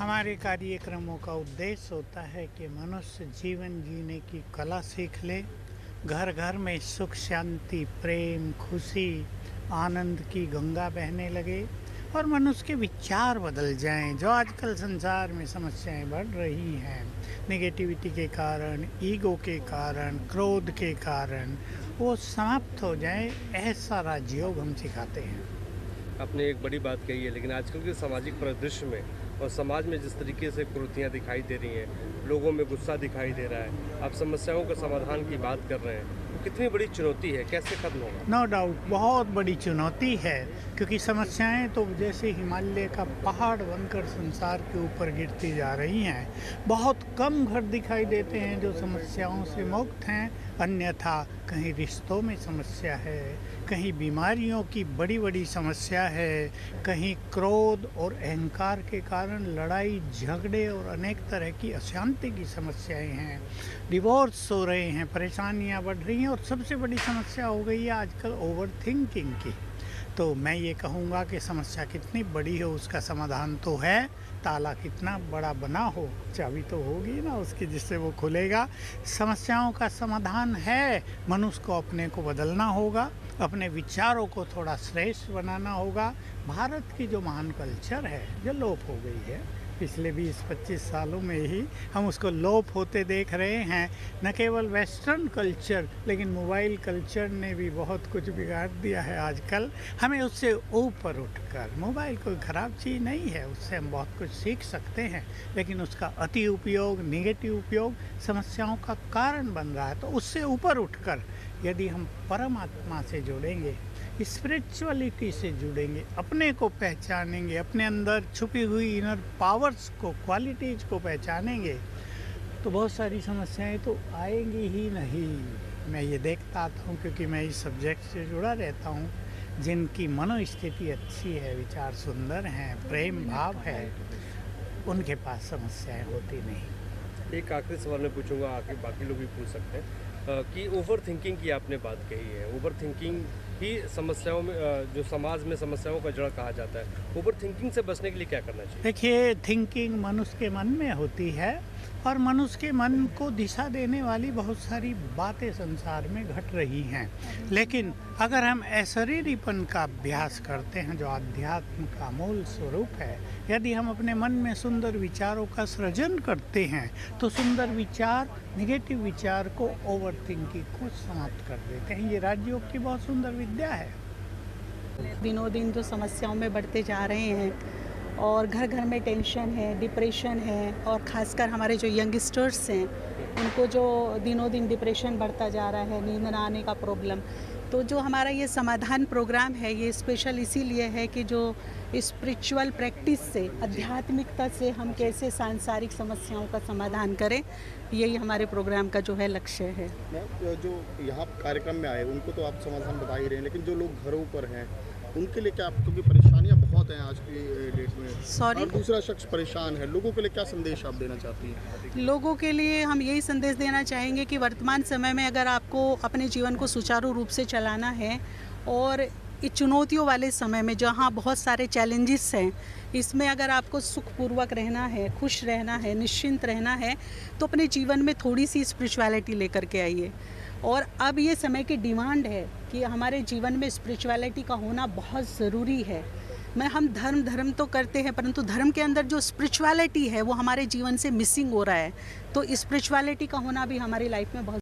हमारे कार्यक्रमों का उद्देश्य होता है कि मनुष्य जीवन जीने की कला सीख ले, घर घर में सुख शांति प्रेम खुशी आनंद की गंगा बहने लगे और मनुष्य के विचार बदल जाएं। जो आजकल संसार में समस्याएं बढ़ रही हैं नेगेटिविटी के कारण, ईगो के कारण, क्रोध के कारण, वो समाप्त हो जाए, ऐसा राजयोग हम सिखाते हैं। आपने एक बड़ी बात कही है, लेकिन आजकल के सामाजिक परिदृश्य में और समाज में जिस तरीके से कुरीतियाँ दिखाई दे रही हैं, लोगों में गुस्सा दिखाई दे रहा है, आप समस्याओं के समाधान की बात कर रहे हैं, तो कितनी बड़ी चुनौती है, कैसे खत्म होगा? नो डाउट बहुत बड़ी चुनौती है, क्योंकि समस्याएं तो जैसे हिमालय का पहाड़ बनकर संसार के ऊपर गिरती जा रही हैं। बहुत कम घर दिखाई देते हैं जो समस्याओं से मुक्त हैं, अन्यथा कहीं रिश्तों में समस्या है, कहीं बीमारियों की बड़ी बड़ी समस्या है, कहीं क्रोध और अहंकार के कारण लड़ाई झगड़े और अनेक तरह की अशांति की समस्याएं हैं, डिवोर्स हो रहे हैं, परेशानियां बढ़ रही हैं और सबसे बड़ी समस्या हो गई है आजकल ओवर थिंकिंग की। तो मैं ये कहूँगा कि समस्या कितनी बड़ी हो उसका समाधान तो है, ताला कितना बड़ा बना हो चाबी तो होगी ना उसकी जिससे वो खुलेगा। समस्याओं का समाधान है, मनुष्य को अपने को बदलना होगा, अपने विचारों को थोड़ा श्रेष्ठ बनाना होगा। भारत की जो महान कल्चर है जो लोप हो गई है पिछले 20-25 सालों में ही हम उसको लोप होते देख रहे हैं। न केवल वेस्टर्न कल्चर लेकिन मोबाइल कल्चर ने भी बहुत कुछ बिगाड़ दिया है आजकल। हमें उससे ऊपर उठकर, मोबाइल कोई ख़राब चीज़ नहीं है, उससे हम बहुत कुछ सीख सकते हैं, लेकिन उसका अति उपयोग, नेगेटिव उपयोग समस्याओं का कारण बन रहा है। तो उससे ऊपर उठकर यदि हम परमात्मा से जुड़ेंगे, स्पिरिचुअलिटी से जुड़ेंगे, अपने को पहचानेंगे, अपने अंदर छुपी हुई इनर पावर्स को, क्वालिटीज़ को पहचानेंगे, तो बहुत सारी समस्याएं तो आएंगी ही नहीं। मैं ये देखता आता हूँ क्योंकि मैं इस सब्जेक्ट से जुड़ा रहता हूँ। जिनकी मनोस्थिति अच्छी है, विचार सुंदर हैं, प्रेम भाव है, उनके पास समस्याएं होती नहीं। एक आखिरी सवाल मैं पूछूंगा, आखिर बाकी लोग भी पूछ सकते हैं कि ओवर थिंकिंग की आपने बात कही है। ओवर थिंकिंग ही समस्याओं में, जो समाज में समस्याओं का जड़ कहा जाता है, ओवर थिंकिंग से बचने के लिए क्या करना चाहिए? देखिए, थिंकिंग मनुष्य के मन में होती है और मनुष्य के मन को दिशा देने वाली बहुत सारी बातें संसार में घट रही हैं, लेकिन अगर हम अशरीरीपन का अभ्यास करते हैं जो अध्यात्म का मूल स्वरूप है, यदि हम अपने मन में सुंदर विचारों का सृजन करते हैं तो सुंदर विचार नेगेटिव विचार को, ओवर थिंकिंग को समाप्त कर देते हैं। ये राजयोग की बहुत सुंदर विद्या है। दिनों दिन जो समस्याओं में बढ़ते जा रहे हैं और घर घर में टेंशन है, डिप्रेशन है, और ख़ासकर हमारे जो यंगस्टर्स हैं उनको जो दिनों दिन डिप्रेशन बढ़ता जा रहा है, नींद ना आने का प्रॉब्लम। तो जो हमारा ये समाधान प्रोग्राम है ये स्पेशल इसीलिए है कि जो स्पिरिचुअल प्रैक्टिस से, आध्यात्मिकता से हम कैसे सांसारिक समस्याओं का समाधान करें, यही हमारे प्रोग्राम का जो है लक्ष्य है। जो यहाँ कार्यक्रम में आए उनको तो आप समाधान बता ही रहे हैं, लेकिन जो लोग घरों पर हैं उनके लिए क्या, क्योंकि परेशानियाँ बहुत हैं आज की डेट में, और दूसरा शख्स परेशान है, लोगों के लिए क्या संदेश आप देना चाहती हैं? लोगों के लिए हम यही संदेश देना चाहेंगे कि वर्तमान समय में अगर आपको अपने जीवन को सुचारू रूप से चलाना है और इस चुनौतियों वाले समय में जहाँ बहुत सारे चैलेंजेस हैं, इसमें अगर आपको सुखपूर्वक रहना है, खुश रहना है, निश्चिंत रहना है, तो अपने जीवन में थोड़ी सी स्पिरिचुअलिटी लेकर के आइए। और अब ये समय की डिमांड है कि हमारे जीवन में स्पिरिचुअलिटी का होना बहुत ज़रूरी है। हम धर्म तो करते हैं, परंतु धर्म के अंदर जो स्पिरिचुअलिटी है वो हमारे जीवन से मिसिंग हो रहा है। तो स्पिरिचुअलिटी का होना भी हमारी लाइफ में बहुत